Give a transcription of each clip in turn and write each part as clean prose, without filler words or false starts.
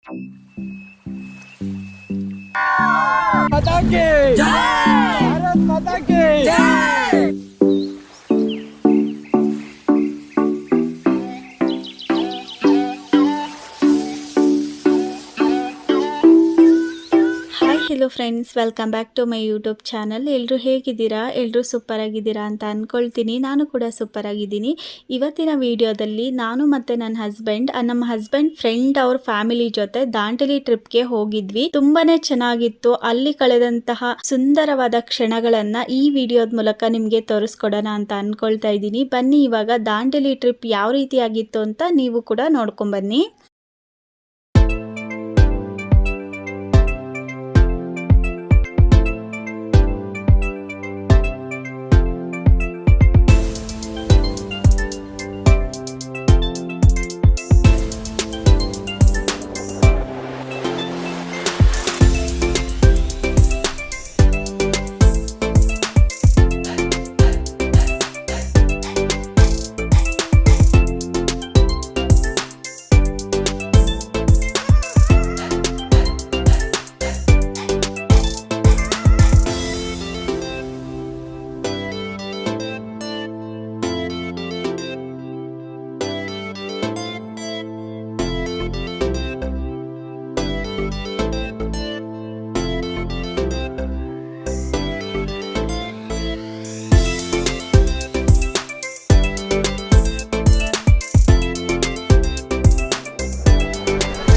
माता की जय, भारत माता की जय। Hello friends, welcome back to my YouTube channel. ಎಲ್ಲರೂ ಹೇಗಿದ್ದೀರಾ? ಎಲ್ಲರೂ ಸೂಪರ್ ಆಗಿದ್ದೀರಾ ಅಂತ ಅಂದ್ಕೊಳ್ತೀನಿ. ನಾನು ಕೂಡ ಸೂಪರ್ ಆಗಿದ್ದೀನಿ. ಇವತ್ತಿನ ವಿಡಿಯೋದಲ್ಲಿ ನಾನು ಮತ್ತು ನಮ್ಮ ಹಸ್ಬೆಂಡ್ ಫ್ರೆಂಡ್ ಅವ್ರ ಫ್ಯಾಮಿಲಿ ಜೊತೆ ದಾಂಡೇಲಿ ಟ್ರಿಪ್ಗೆ ಹೋಗಿದ್ವಿ. ತುಂಬಾನೇ ಚೆನ್ನಾಗಿತ್ತು. ಅಲ್ಲಿ ಕಳೆದಂತಹ ಸುಂದರವಾದ ಕ್ಷಣಗಳನ್ನ ಈ ವಿಡಿಯೋದ ಮೂಲಕ ನಿಮಗೆ ತೋರಿಸ್ಕೊಡೋಣ ಅಂತ ಅಂದ್ಕೊಳ್ತಾ ಇದ್ದೀನಿ. ಬನ್ನಿ, ಇವಾಗ ದಾಂಡೇಲಿ ಟ್ರಿಪ್ ಯಾವ ರೀತಿಯಾಗಿತ್ತು ಅಂತ ನೀವು ಕೂಡ ನೋಡ್ಕೊಂಬನ್ನಿ.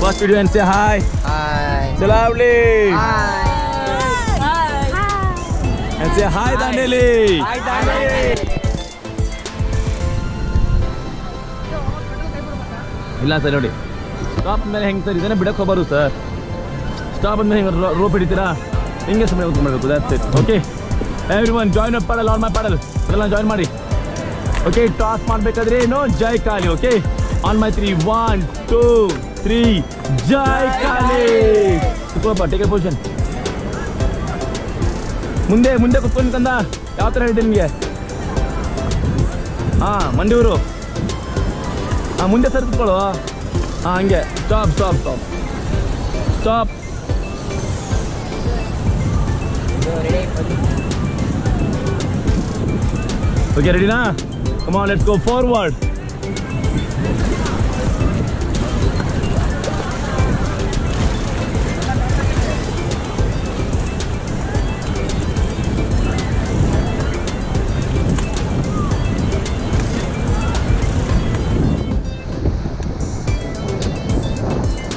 First video and say hi. Hi. Say loudly. Hi. And say hi, Dandeli. Hi, Dandeli. ಇಲ್ಲ ಸರ್, ನೋಡಿ ಸ್ಟಾಪ್ ಮೇಲೆ ಹೆಂಗೆ ಸರ್ ಇದನ್ನೇ ಬಿಡಕ್ಕೆ ಹೋಗ್ಬಾರ್ದು ಸರ್. ಸ್ಟಾಪ್ ಅಂದ್ಮೇಲೆ ಹೆಂಗೆ ರೋಪ್ ಹಿಡಿತೀರಾ? ಹಿಂಗೆ ಸುಮ್ಮನೆ ಹೋಗಿ ಮಾಡಬೇಕು. That's it. Okay, everyone join up paddle on my paddle ಎಲ್ಲ ಜಾಯ್ನ್ ಮಾಡಿ. ಓಕೆ, ಟಾಸ್ ಮಾಡಬೇಕಾದ್ರೆ ಏನು ಜೈ ಕಾಲಿ. ಓಕೆ, ಆನ್ ಮೈ 3 1 2 3 ಜೈ ಕಾಲಿ. ಕುತ್ಕೋಪ್ಪ, ಟೇಕ್ ಎ ಪೊಸಿಷನ್. ಮುಂದೆ ಮುಂದೆ ಕುತ್ಕೊಂಡು ಕಂದ. ಯಾವ ಥರ ಹೇಳಿದೆ ನಿಮಗೆ? ಹಾಂ, ಮಂಡಿಯೂರು. ಹಾಂ, ಮುಂದೆ ಸರ್ ಕುತ್ಕೊಳ್ಳು. ಹಾಂ, ಹಂಗೆ. Stop stop stop stop. Okay, ರೆಡಿನಾ? Come on, let's go forward.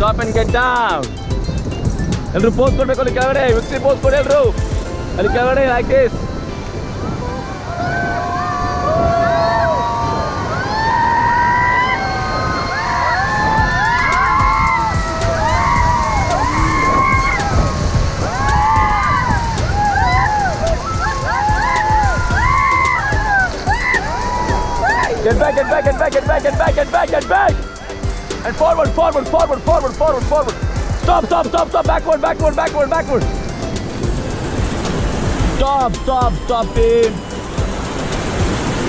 Stop and get down. ಎಲ್ಲರೂ ಪೋಸ್ ಕೊಡ್ಬೇಕು ಅಲ್ಲಿ ಕೆಳಗಡೆ. ವಿಕ್ಟ್ರಿ ಪೋಸ್ ಕೊಡಿ ಎಲ್ಲರೂ ಅಲ್ಲಿ ಕೆಳಗಡೆ, like this. Get back, get back, get back, get back, get back, get back, get back. And forward, forward, forward, forward, forward, forward. Stop, stop, stop, stop. Backward, backward, backward, backward. Stop, stop, stop, team.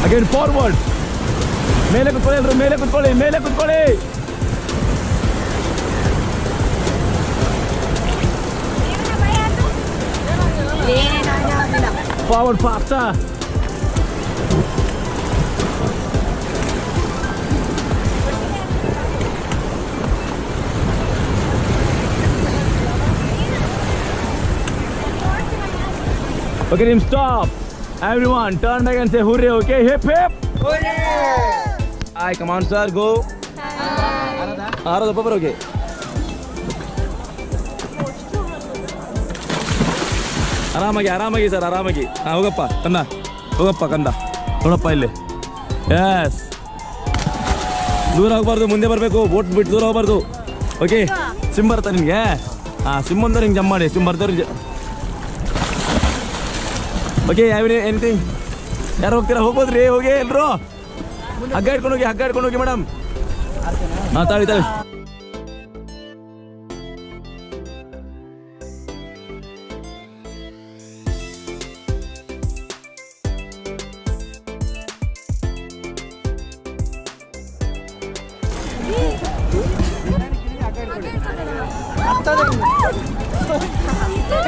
Again, forward. ಮೇಲೆ ಕುತ್ಕೊಳ್ಳಿ ಎಲ್ಲರೂ, ಮೇಲೆ ಕುತ್ಕೊಳ್ಳಿ, ಮೇಲೆ ಕುತ್ಕೊಳ್ಳಿ. Forward, faster. Okay, team, stop. Everyone, turn back and say hooray, okay? Hip, hip. Hooray. Hi, come on, sir, go. Arada, paper, okay. ಆರಾಮಾಗಿ ಆರಾಮಾಗಿ sir, ಆರಾಮಾಗಿ. ಹಾಂ, ಹೋಗಪ್ಪ ಕಂದ, ಹೋಗಪ್ಪ ಕಂದ, ನೋಡಪ್ಪ ಇಲ್ಲಿ. ಎಸ್, ದೂರ ಹೋಗ್ಬಾರ್ದು, ಮುಂದೆ ಬರಬೇಕು. ಬೋಟ್ ಬಿಟ್ಟು ದೂರ ಹೋಗ್ಬಾರ್ದು. ಓಕೆ, ಸಿಮ್ ಬರುತ್ತಾ ನಿಮಗೆ? ಹಾಂ, ಸಿಮ್ ಬಂದವ್ರು ಹಿಂಗೆ ಜಂಪ್ ಮಾಡಿ. ಸಿಮ್ ಬರ್ದವ್ರು ಓಕೆ. ಎನಿಥಿಂಗ್? ಯಾರು ಹೋಗ್ತೀರಾ? ಹೋಗ್ಬೋದ್ರಿ, ಹೋಗಿ ಎಲ್ಲರೂ. ಹಗ್ಗ ಹಿಡ್ಕೊಂಡು ಹೋಗಿ, ಹಗ್ಗ ಹಿಡ್ಕೊಂಡು ಹೋಗಿ ಮೇಡಮ್. ಹಾಂ, ತಾಳಿ ತಾಳಿ.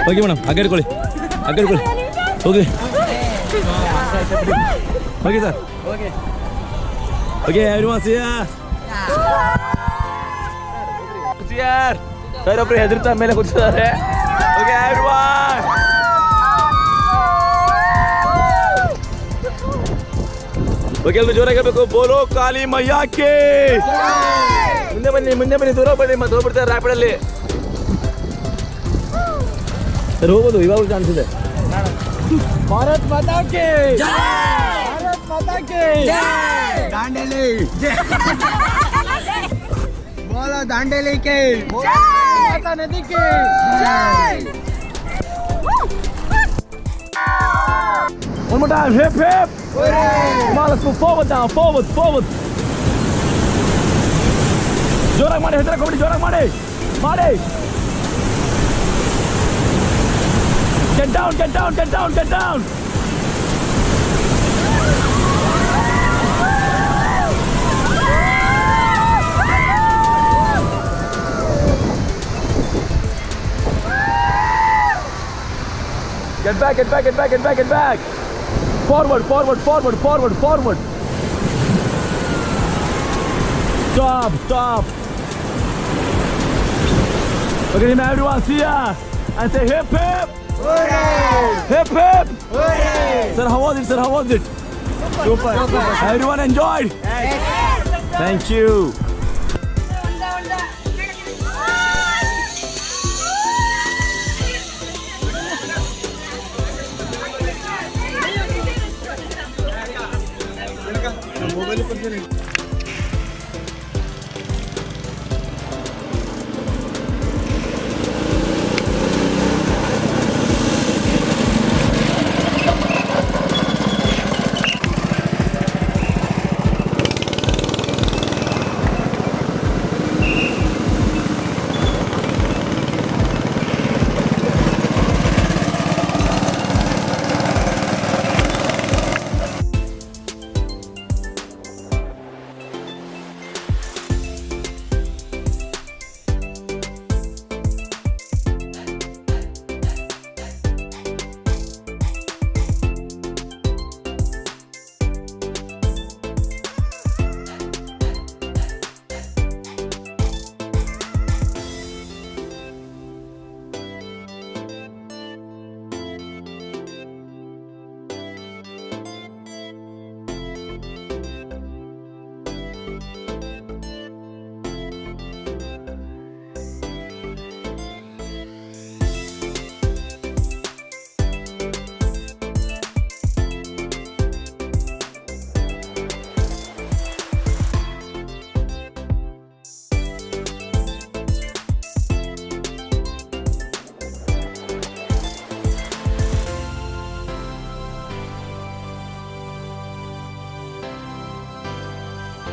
ಓಕೆ ಮೇಡಮ್ ಹಾಗೆ ಇಟ್ಕೊಳ್ಳಿ okay okay sir okay everyone C ಯಾರ್ ಸರ್ ಒಬ್ರು ಹೆದರ್ತಾ ಮೇಲೆ ಕೂತಿದ್ದಾರೆ ಓಕೆ ಎವ್ರಿವನ್ ಓಕೆ ಎಲ್ಲರೂ ಜೋರಾಗಿ ಹೇಳ್ಬೇಕು ಬೋಲೋ ಕಾಲಿ ಮಯ್ಯಾಕೆ ಮುಂದೆ ಬನ್ನಿ ದೂರ ಬನ್ನಿ ಮತ್ತೆ ಹೋಗ್ಬಿಡ್ತಾರೆ ರ್ಯಾಪಿಡಲ್ಲಿ ಸರ್ ಹೋಗ್ಬೋದು ಇವಾಗ ಚಾನ್ಸ್ ಇದೆ ಭಾರತ್ ಮಾತಾ ಕಿ ಭಾರತ್ ಮಾತಾ ಕಿ दांडेली बोलो दांडेली के माता नदी के One more time, hip hip! Come on, let's move forward now, forward! ಜೋರಾಗಿ ಮಾಡಿ ಹೆದರ ಕೊಡಿ ಜೋರಾಗಿ ಮಾಡಿ Get down! Get back! Forward! Stop! Okay, now everyone see ya and say hip hip! Hooray! Hip hip! Hooray! Sir, how was it? Super. Everyone enjoyed? Yes. Thank you.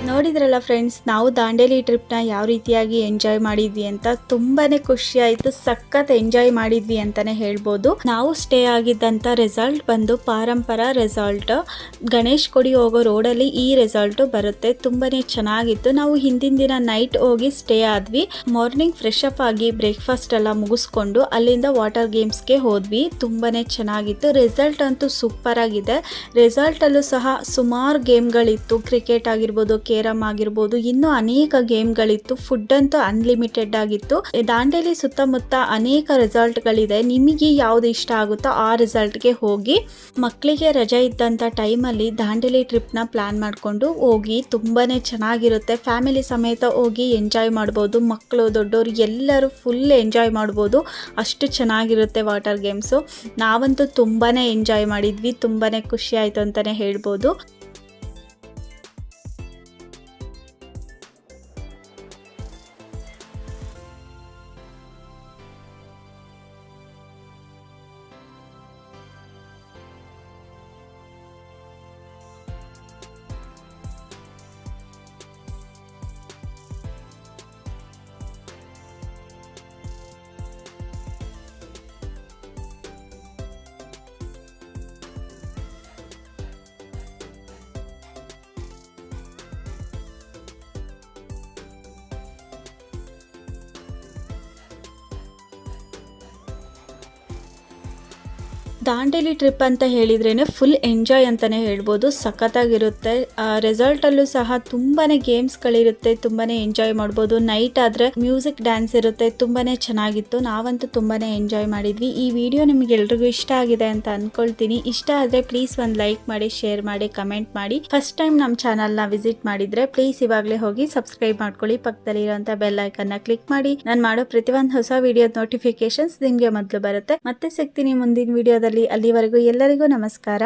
ನೋಡಿದ್ರಲ್ಲ friends, ನಾವು ದಾಂಡೇಲಿ ಟ್ರಿಪ್ನ ಯಾವ ರೀತಿಯಾಗಿ enjoy ಮಾಡಿದ್ವಿ ಅಂತ. ತುಂಬಾನೇ ಖುಷಿ ಆಯಿತು, ಸಖತ್ ಎಂಜಾಯ್ ಮಾಡಿದ್ವಿ ಅಂತಲೇ ಹೇಳ್ಬೋದು. ನಾವು ಸ್ಟೇ ಆಗಿದ್ದಂಥ ರೆಸಾರ್ಟ್ ಬಂದು ಪಾರಂಪರ ರೆಸಾರ್ಟ್, ಗಣೇಶ್ ಕೊಡಿ ಹೋಗೋ ರೋಡಲ್ಲಿ ಈ ರೆಸಾರ್ಟು ಬರುತ್ತೆ. ತುಂಬಾನೇ ಚೆನ್ನಾಗಿತ್ತು. ನಾವು ಹಿಂದಿನ ದಿನ ನೈಟ್ ಹೋಗಿ ಸ್ಟೇ ಆದ್ವಿ. ಮಾರ್ನಿಂಗ್ ಫ್ರೆಶ್ ಅಪ್ ಆಗಿ ಬ್ರೇಕ್ಫಾಸ್ಟ್ ಎಲ್ಲ ಮುಗಿಸ್ಕೊಂಡು ಅಲ್ಲಿಂದ ವಾಟರ್ ಗೇಮ್ಸ್ಗೆ ಹೋದ್ವಿ. ತುಂಬಾನೇ ಚೆನ್ನಾಗಿತ್ತು. ರೆಸಾರ್ಟ್ ಅಂತೂ ಸೂಪರ್ ಆಗಿದೆ. ರೆಸಾರ್ಟಲ್ಲೂ ಸಹ ಸುಮಾರು ಗೇಮ್ಗಳಿತ್ತು. ಕ್ರಿಕೆಟ್ ಆಗಿರ್ಬೋದು, ಕೇರಮ್ ಆಗಿರ್ಬೋದು, ಇನ್ನೂ ಅನೇಕ ಗೇಮ್ಗಳಿತ್ತು. ಫುಡ್ ಅಂತೂ ಅನ್ಲಿಮಿಟೆಡ್ ಆಗಿತ್ತು. ದಾಂಡೇಲಿ ಸುತ್ತಮುತ್ತ ಅನೇಕ ರೆಸಾರ್ಟ್ಗಳಿದೆ. ನಿಮಗೆ ಯಾವ್ದು ಇಷ್ಟ ಆಗುತ್ತೋ ಆ ರೆಸಾರ್ಟ್ಗೆ ಹೋಗಿ. ಮಕ್ಕಳಿಗೆ ರಜೆ ಇದ್ದಂಥ ಟೈಮಲ್ಲಿ ದಾಂಡೇಲಿ ಟ್ರಿಪ್ನ ಪ್ಲಾನ್ ಮಾಡಿಕೊಂಡು ಹೋಗಿ. ತುಂಬಾನೇ ಚೆನ್ನಾಗಿರುತ್ತೆ. ಫ್ಯಾಮಿಲಿ ಸಮೇತ ಹೋಗಿ ಎಂಜಾಯ್ ಮಾಡ್ಬೋದು. ಮಕ್ಕಳು ದೊಡ್ಡವರು ಎಲ್ಲರೂ ಫುಲ್ ಎಂಜಾಯ್ ಮಾಡ್ಬೋದು. ಅಷ್ಟು ಚೆನ್ನಾಗಿರುತ್ತೆ ವಾಟರ್ ಗೇಮ್ಸು. ನಾವಂತೂ ತುಂಬಾನೇ ಎಂಜಾಯ್ ಮಾಡಿದ್ವಿ. ತುಂಬಾನೇ ಖುಷಿ ಆಯಿತು ಅಂತಲೇ ಹೇಳ್ಬೋದು. ದಾಂಡೇಲಿ ಟ್ರಿಪ್ ಅಂತ ಹೇಳಿದ್ರೇನೆ ಫುಲ್ ಎಂಜಾಯ್ ಅಂತಾನೆ ಹೇಳ್ಬೋದು. ಸಖತ್ತಾಗಿರುತ್ತೆ. ರೆಸಾರ್ಟ್ ಅಲ್ಲೂ ಸಹ ತುಂಬಾನೇ ಗೇಮ್ಸ್ ಗಳಿರುತ್ತೆ, ತುಂಬಾನೇ ಎಂಜಾಯ್ ಮಾಡ್ಬೋದು. ನೈಟ್ ಆದ್ರೆ ಮ್ಯೂಸಿಕ್ ಡ್ಯಾನ್ಸ್ ಇರುತ್ತೆ, ತುಂಬಾನೇ ಚೆನ್ನಾಗಿತ್ತು. ನಾವಂತೂ ತುಂಬಾನೇ ಎಂಜಾಯ್ ಮಾಡಿದ್ವಿ. ಈ ವಿಡಿಯೋ ನಿಮ್ಗೆ ಎಲ್ರಿಗೂ ಇಷ್ಟ ಆಗಿದೆ ಅಂತ ಅನ್ಕೊಳ್ತೀನಿ. ಇಷ್ಟ ಆದ್ರೆ ಪ್ಲೀಸ್ ಒಂದು ಲೈಕ್ ಮಾಡಿ, ಶೇರ್ ಮಾಡಿ, ಕಮೆಂಟ್ ಮಾಡಿ. ಫಸ್ಟ್ ಟೈಮ್ ನಮ್ಮ ಚಾನಲ್ ನ ವಿಸಿಟ್ ಮಾಡಿದ್ರೆ ಪ್ಲೀಸ್ ಇವಾಗಲೇ ಹೋಗಿ ಸಬ್ಸ್ಕ್ರೈಬ್ ಮಾಡ್ಕೊಳ್ಳಿ. ಪಕ್ಕದಲ್ಲಿ ಇರುವಂತ ಬೆಲ್ ಐಕನ್ ನ ಕ್ಲಿಕ್ ಮಾಡಿ. ನಾನು ಮಾಡೋ ಪ್ರತಿಯೊಂದು ಹೊಸ ವಿಡಿಯೋದ ನೋಟಿಫಿಕೇಶನ್ಸ್ ನಿಮ್ಗೆ ಮೊದಲು ಬರುತ್ತೆ. ಮತ್ತೆ ಸಿಗ್ತೀನಿ ಮುಂದಿನ ವಿಡಿಯೋದಲ್ಲಿ. ಅಲ್ಲಿವರೆಗೂ ಎಲ್ಲರಿಗೂ ನಮಸ್ಕಾರ.